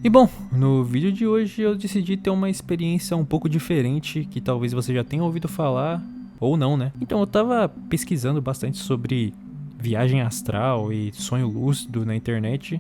E bom, no vídeo de hoje eu decidi ter uma experiência um pouco diferente, que talvez você já tenha ouvido falar, ou não, né? Então eu tava pesquisando bastante sobre viagem astral e sonho lúcido na internet,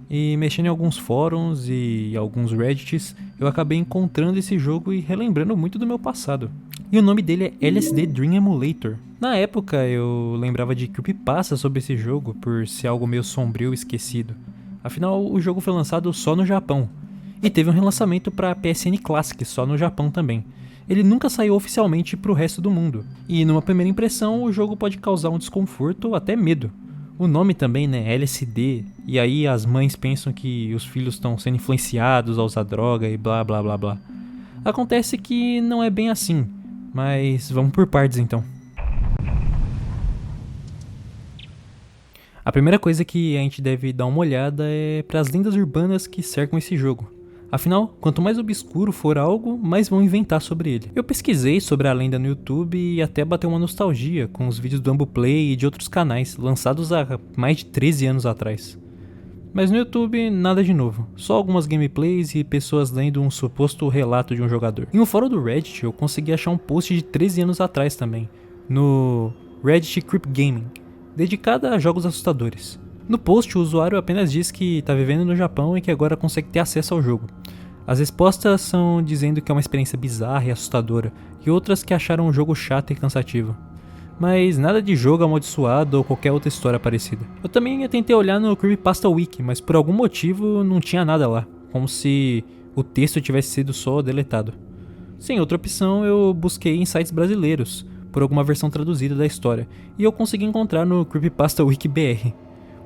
e mexendo em alguns fóruns e alguns reddits, eu acabei encontrando esse jogo e relembrando muito do meu passado. E o nome dele é LSD Dream Emulator. Na época eu lembrava de creepypasta sobre esse jogo, por ser algo meio sombrio e esquecido. Afinal, o jogo foi lançado só no Japão, e teve um relançamento para PSN Classic só no Japão também. Ele nunca saiu oficialmente para o resto do mundo, e numa primeira impressão o jogo pode causar um desconforto ou até medo. O nome também, né, LSD, e aí as mães pensam que os filhos estão sendo influenciados a usar droga e blá blá blá blá. Acontece que não é bem assim, mas vamos por partes então. A primeira coisa que a gente deve dar uma olhada é para as lendas urbanas que cercam esse jogo. Afinal, quanto mais obscuro for algo, mais vão inventar sobre ele. Eu pesquisei sobre a lenda no YouTube e até bateu uma nostalgia com os vídeos do Ambuplay e de outros canais, lançados há mais de 13 anos atrás. Mas no YouTube, nada de novo, só algumas gameplays e pessoas lendo um suposto relato de um jogador. Em um fórum do Reddit, eu consegui achar um post de 13 anos atrás também, no Reddit Creep Gaming, dedicada a jogos assustadores. No post, o usuário apenas diz que está vivendo no Japão e que agora consegue ter acesso ao jogo. As respostas são dizendo que é uma experiência bizarra e assustadora, e outras que acharam o jogo chato e cansativo. Mas nada de jogo amaldiçoado ou qualquer outra história parecida. Eu também tentei olhar no Creepypasta Wiki, mas por algum motivo não tinha nada lá, como se o texto tivesse sido só deletado. Sem outra opção, eu busquei em sites brasileiros, por alguma versão traduzida da história, e eu consegui encontrar no Creepypasta Wiki BR.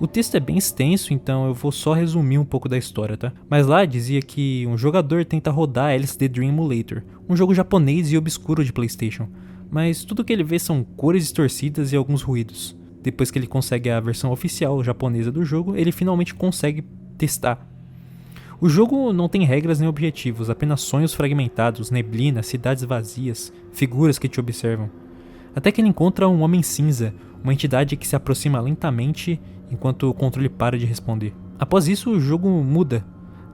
O texto é bem extenso, então eu vou só resumir um pouco da história, tá? Mas lá dizia que um jogador tenta rodar LSD Dream Emulator, um jogo japonês e obscuro de PlayStation, mas tudo que ele vê são cores distorcidas e alguns ruídos. Depois que ele consegue a versão oficial japonesa do jogo, ele finalmente consegue testar. O jogo não tem regras nem objetivos, apenas sonhos fragmentados, neblina, cidades vazias, figuras que te observam. Até que ele encontra um homem cinza, uma entidade que se aproxima lentamente enquanto o controle para de responder. Após isso, o jogo muda.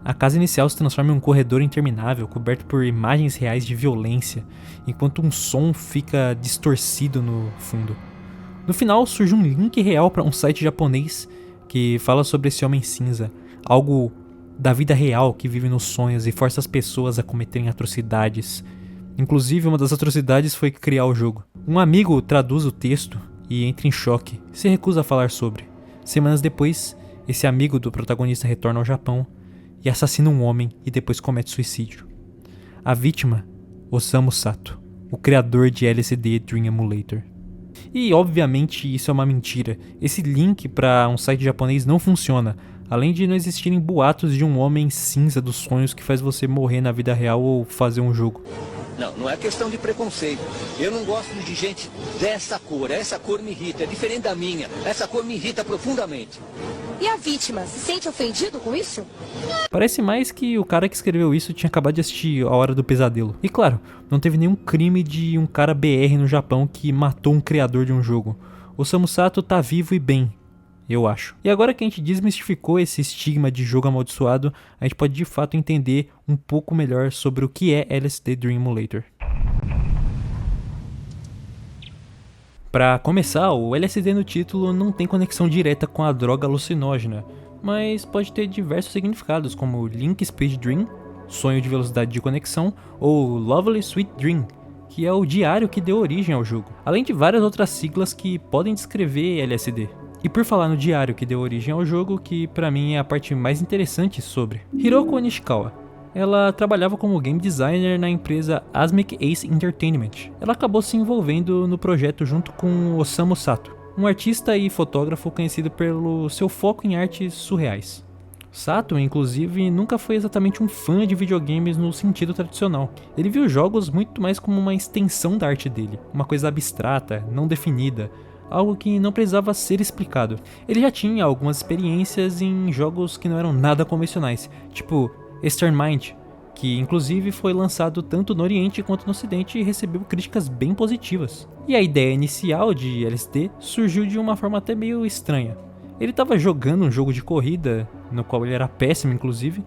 A casa inicial se transforma em um corredor interminável, coberto por imagens reais de violência, enquanto um som fica distorcido no fundo. No final, surge um link real para um site japonês que fala sobre esse homem cinza, algo da vida real que vive nos sonhos e força as pessoas a cometerem atrocidades. Inclusive, uma das atrocidades foi criar o jogo. Um amigo traduz o texto e entra em choque, se recusa a falar sobre. Semanas depois, esse amigo do protagonista retorna ao Japão e assassina um homem e depois comete suicídio. A vítima, Osamu Sato, o criador de LSD Dream Emulator. E obviamente isso é uma mentira. Esse link para um site japonês não funciona, além de não existirem boatos de um homem cinza dos sonhos que faz você morrer na vida real ou fazer um jogo. Não é questão de preconceito. Eu não gosto de gente dessa cor. Essa cor me irrita, é diferente da minha. Essa cor me irrita profundamente. E a vítima se sente ofendido com isso? Parece mais que o cara que escreveu isso tinha acabado de assistir A Hora do Pesadelo. E claro, não teve nenhum crime de um cara BR no Japão que matou um criador de um jogo. Osamu Sato tá vivo e bem, eu acho. E agora que a gente desmistificou esse estigma de jogo amaldiçoado, a gente pode de fato entender um pouco melhor sobre o que é LSD Dream Emulator. Para começar, o LSD no título não tem conexão direta com a droga alucinógena, mas pode ter diversos significados, como Link Speed Dream, sonho de velocidade de conexão, ou Lovely Sweet Dream, que é o diário que deu origem ao jogo, além de várias outras siglas que podem descrever LSD. E por falar no diário que deu origem ao jogo, que pra mim é a parte mais interessante sobre. Hiroko Nishikawa. Ela trabalhava como game designer na empresa Asmic Ace Entertainment. Ela acabou se envolvendo no projeto junto com Osamu Sato, um artista e fotógrafo conhecido pelo seu foco em artes surreais. Sato, inclusive, nunca foi exatamente um fã de videogames no sentido tradicional. Ele viu jogos muito mais como uma extensão da arte dele, uma coisa abstrata, não definida, algo que não precisava ser explicado. Ele já tinha algumas experiências em jogos que não eram nada convencionais, tipo Eastern Mind, que inclusive foi lançado tanto no Oriente quanto no Ocidente e recebeu críticas bem positivas. E a ideia inicial de LSD surgiu de uma forma até meio estranha. Ele estava jogando um jogo de corrida, no qual ele era péssimo inclusive,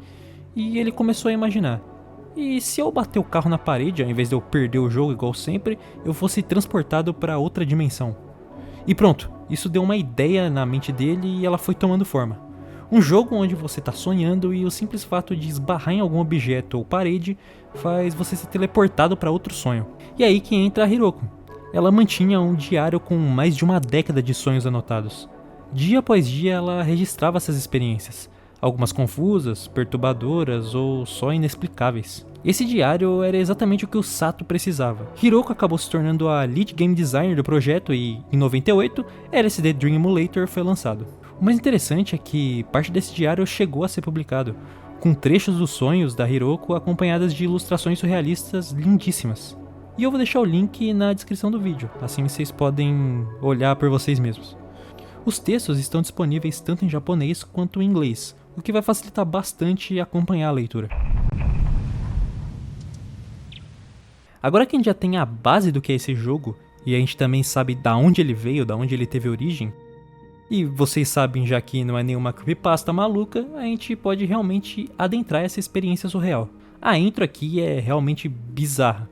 e ele começou a imaginar: e se eu bater o carro na parede, ao invés de eu perder o jogo igual sempre, eu fosse transportado para outra dimensão? E pronto, isso deu uma ideia na mente dele e ela foi tomando forma. Um jogo onde você está sonhando e o simples fato de esbarrar em algum objeto ou parede faz você ser teleportado para outro sonho. E aí que entra a Hiroko. Ela mantinha um diário com mais de uma década de sonhos anotados. Dia após dia ela registrava essas experiências, algumas confusas, perturbadoras ou só inexplicáveis. Esse diário era exatamente o que o Sato precisava. Hiroko acabou se tornando a lead game designer do projeto e, em 98, LSD Dream Emulator foi lançado. O mais interessante é que parte desse diário chegou a ser publicado, com trechos dos sonhos da Hiroko acompanhadas de ilustrações surrealistas lindíssimas. E eu vou deixar o link na descrição do vídeo, assim vocês podem olhar por vocês mesmos. Os textos estão disponíveis tanto em japonês quanto em inglês, o que vai facilitar bastante acompanhar a leitura. Agora que a gente já tem a base do que é esse jogo, e a gente também sabe da onde ele veio, da onde ele teve origem, e vocês sabem já que não é nenhuma creepypasta maluca, a gente pode realmente adentrar essa experiência surreal. A intro aqui é realmente bizarra.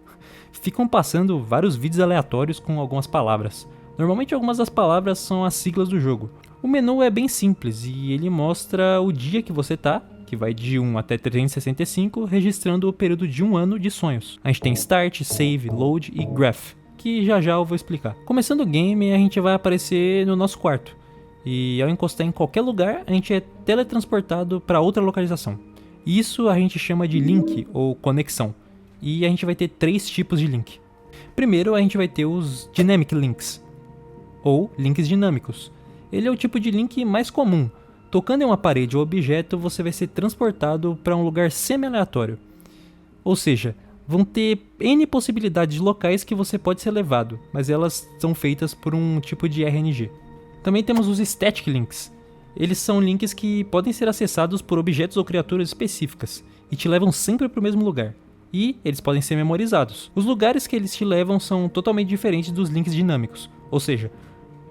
Ficam passando vários vídeos aleatórios com algumas palavras. Normalmente algumas das palavras são as siglas do jogo. O menu é bem simples e ele mostra o dia que você tá, que vai de 1 até 365, registrando o período de um ano de sonhos. A gente tem Start, Save, Load e Graph, que já eu vou explicar. Começando o game, a gente vai aparecer no nosso quarto. E ao encostar em qualquer lugar, a gente é teletransportado para outra localização. Isso a gente chama de link ou conexão. E a gente vai ter 3 tipos de link. Primeiro a gente vai ter os Dynamic Links, ou links dinâmicos. Ele é o tipo de link mais comum. Tocando em uma parede ou objeto, você vai ser transportado para um lugar semi-aleatório. Ou seja, vão ter N possibilidades de locais que você pode ser levado, mas elas são feitas por um tipo de RNG. Também temos os Static Links. Eles são links que podem ser acessados por objetos ou criaturas específicas, e te levam sempre para o mesmo lugar. E eles podem ser memorizados. Os lugares que eles te levam são totalmente diferentes dos links dinâmicos, ou seja,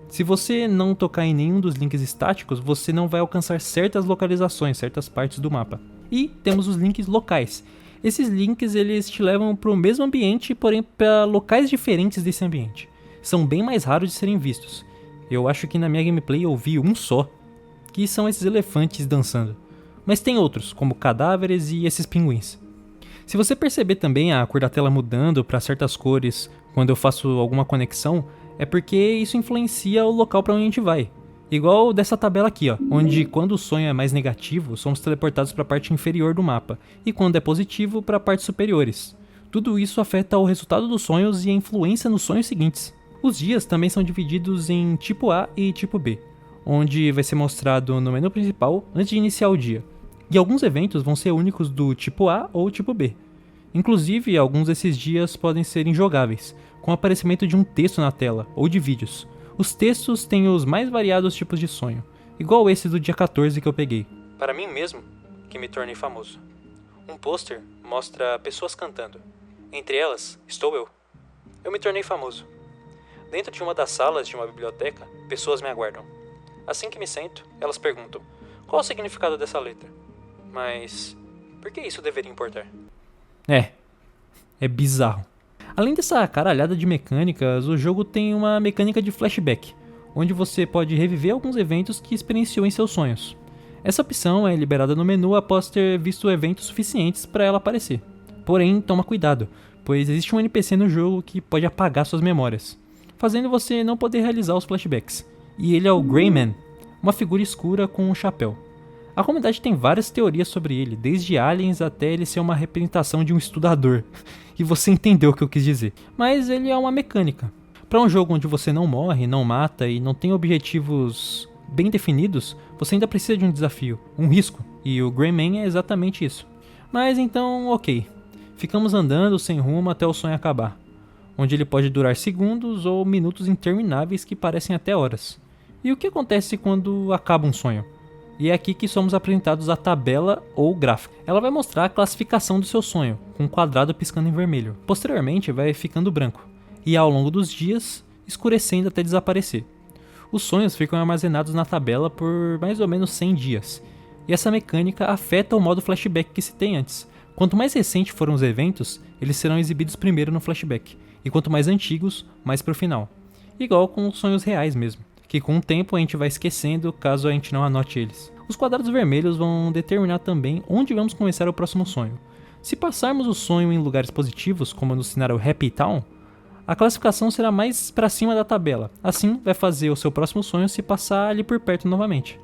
se você não tocar em nenhum dos links estáticos, você não vai alcançar certas localizações, certas partes do mapa. E temos os links locais. Esses links eles te levam para o mesmo ambiente, porém para locais diferentes desse ambiente. São bem mais raros de serem vistos. Eu acho que na minha gameplay eu vi um só, que são esses elefantes dançando. Mas tem outros, como cadáveres e esses pinguins. Se você perceber também a cor da tela mudando para certas cores quando eu faço alguma conexão, é porque isso influencia o local para onde a gente vai. Igual dessa tabela aqui, ó, onde quando o sonho é mais negativo, somos teleportados para a parte inferior do mapa, e quando é positivo, para partes superiores. Tudo isso afeta o resultado dos sonhos e a influência nos sonhos seguintes. Os dias também são divididos em tipo A e tipo B, onde vai ser mostrado no menu principal antes de iniciar o dia. E alguns eventos vão ser únicos do tipo A ou tipo B. Inclusive, alguns desses dias podem ser injogáveis, com o aparecimento de um texto na tela, ou de vídeos. Os textos têm os mais variados tipos de sonho, igual esse do dia 14 que eu peguei. Para mim mesmo, que me tornei famoso. Um pôster mostra pessoas cantando. Entre elas, estou eu. Eu me tornei famoso. Dentro de uma das salas de uma biblioteca, pessoas me aguardam. Assim que me sento, elas perguntam: qual o significado dessa letra? Mas por que isso deveria importar? É bizarro. Além dessa caralhada de mecânicas, o jogo tem uma mecânica de flashback, onde você pode reviver alguns eventos que experienciou em seus sonhos. Essa opção é liberada no menu após ter visto eventos suficientes para ela aparecer. Porém, toma cuidado, pois existe um NPC no jogo que pode apagar suas memórias, fazendo você não poder realizar os flashbacks. E ele é o Greyman, uma figura escura com um chapéu. A comunidade tem várias teorias sobre ele, desde aliens até ele ser uma representação de um estudador. E você entendeu o que eu quis dizer. Mas ele é uma mecânica. Para um jogo onde você não morre, não mata e não tem objetivos bem definidos, você ainda precisa de um desafio, um risco. E o Greyman é exatamente isso. Mas então, ok. Ficamos andando sem rumo até o sonho acabar, onde ele pode durar segundos ou minutos intermináveis que parecem até horas. E o que acontece quando acaba um sonho? E é aqui que somos apresentados a tabela ou gráfico. Ela vai mostrar a classificação do seu sonho, com um quadrado piscando em vermelho. Posteriormente vai ficando branco, e ao longo dos dias, escurecendo até desaparecer. Os sonhos ficam armazenados na tabela por mais ou menos 100 dias, e essa mecânica afeta o modo flashback que se tem antes. Quanto mais recente foram os eventos, eles serão exibidos primeiro no flashback, e quanto mais antigos, mais pro final. Igual com os sonhos reais mesmo, que com o tempo a gente vai esquecendo caso a gente não anote eles. Os quadrados vermelhos vão determinar também onde vamos começar o próximo sonho. Se passarmos o sonho em lugares positivos, como no cenário Happy Town, a classificação será mais para cima da tabela, assim vai fazer o seu próximo sonho se passar ali por perto novamente.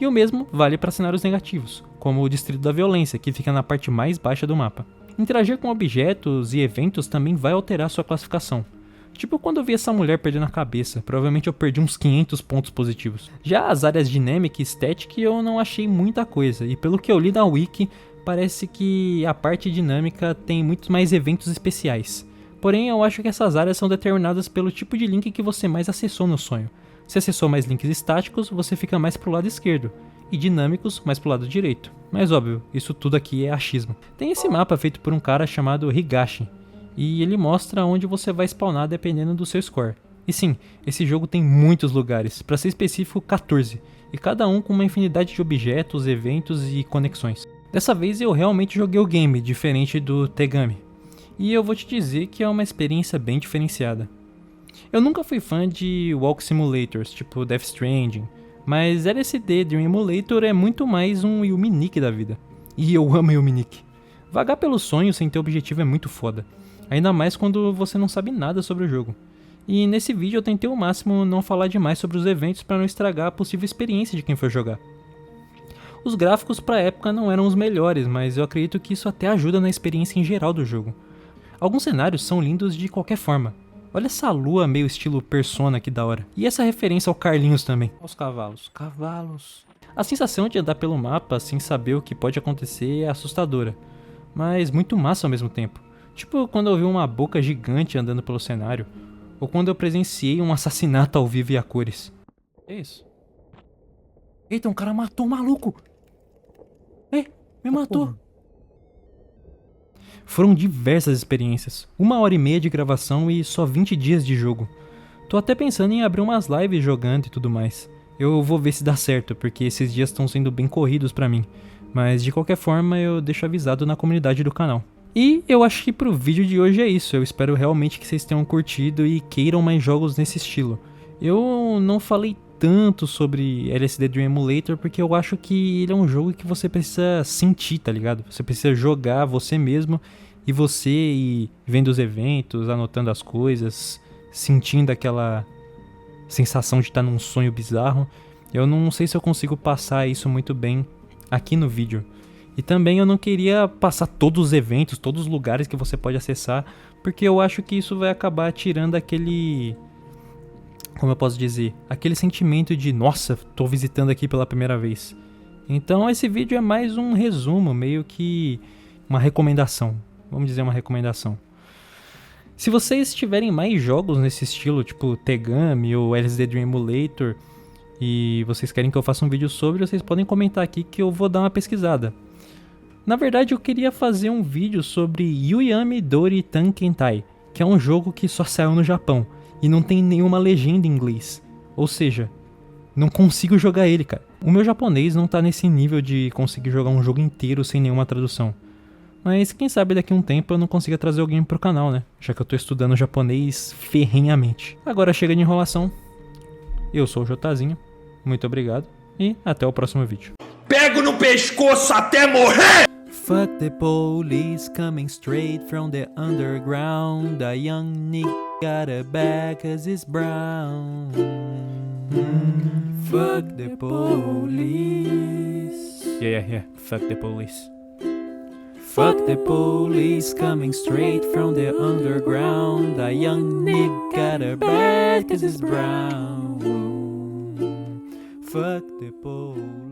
E o mesmo vale para cenários negativos, como o Distrito da Violência, que fica na parte mais baixa do mapa. Interagir com objetos e eventos também vai alterar sua classificação. Tipo quando eu vi essa mulher perdendo a cabeça, provavelmente eu perdi uns 500 pontos positivos. Já as áreas Dynamic e Static eu não achei muita coisa, e pelo que eu li na wiki, parece que a parte dinâmica tem muitos mais eventos especiais. Porém, eu acho que essas áreas são determinadas pelo tipo de link que você mais acessou no sonho. Se acessou mais links estáticos, você fica mais pro lado esquerdo, e dinâmicos mais pro lado direito. Mas óbvio, isso tudo aqui é achismo. Tem esse mapa feito por um cara chamado Higashi, e ele mostra onde você vai spawnar dependendo do seu score. E sim, esse jogo tem muitos lugares, para ser específico 14, e cada um com uma infinidade de objetos, eventos e conexões. Dessa vez eu realmente joguei o game, diferente do Tegami, e eu vou te dizer que é uma experiência bem diferenciada. Eu nunca fui fã de walk simulators, tipo Death Stranding, mas LSD Dream Emulator é muito mais um Yuminik da vida. E eu amo Yuminik. Vagar pelo sonho sem ter objetivo é muito foda, ainda mais quando você não sabe nada sobre o jogo. E nesse vídeo eu tentei ao máximo não falar demais sobre os eventos para não estragar a possível experiência de quem for jogar. Os gráficos pra época não eram os melhores, mas eu acredito que isso até ajuda na experiência em geral do jogo. Alguns cenários são lindos de qualquer forma. Olha essa lua meio estilo Persona, que da hora. E essa referência ao Carlinhos também. Olha os cavalos. Cavalos. A sensação de andar pelo mapa sem saber o que pode acontecer é assustadora, mas muito massa ao mesmo tempo. Tipo quando eu vi uma boca gigante andando pelo cenário, ou quando eu presenciei um assassinato ao vivo e a cores. É isso. Eita, um cara matou um maluco! Me matou! Foram diversas experiências, 1h30 de gravação e só 20 dias de jogo. Tô até pensando em abrir umas lives jogando e tudo mais. Eu vou ver se dá certo, porque esses dias estão sendo bem corridos pra mim. Mas de qualquer forma eu deixo avisado na comunidade do canal. E eu acho que pro vídeo de hoje é isso, eu espero realmente que vocês tenham curtido e queiram mais jogos nesse estilo. Eu não falei tanto sobre LSD Dream Emulator porque eu acho que ele é um jogo que você precisa sentir, tá ligado? Você precisa jogar você mesmo e você ir vendo os eventos, anotando as coisas, sentindo aquela sensação de estar num sonho bizarro. Eu não sei se eu consigo passar isso muito bem aqui no vídeo. E também eu não queria passar todos os eventos, todos os lugares que você pode acessar, porque eu acho que isso vai acabar tirando aquele... como eu posso dizer? Aquele sentimento de, nossa, tô visitando aqui pela primeira vez. Então esse vídeo é mais um resumo, meio que uma recomendação. Vamos dizer uma recomendação. Se vocês tiverem mais jogos nesse estilo, tipo Tegami ou LSD Dream Emulator, e vocês querem que eu faça um vídeo sobre, vocês podem comentar aqui que eu vou dar uma pesquisada. Na verdade eu queria fazer um vídeo sobre Yuyami Dori Tankentai, que é um jogo que só saiu no Japão e não tem nenhuma legenda em inglês. Ou seja, não consigo jogar ele, cara. O meu japonês não tá nesse nível de conseguir jogar um jogo inteiro sem nenhuma tradução. Mas quem sabe daqui a um tempo eu não consiga trazer alguém pro canal, né? Já que eu tô estudando japonês ferrenhamente. Agora chega de enrolação. Eu sou o Jotazinho. Muito obrigado. E até o próximo vídeo. Pego no pescoço até morrer! Fuck the police coming straight from the underground. A young nigga got a bag cause it's brown. Fuck the police. Yeah. Fuck the police. Fuck the police coming straight from the underground. A young nigga got a bag cause it's brown. Fuck the police.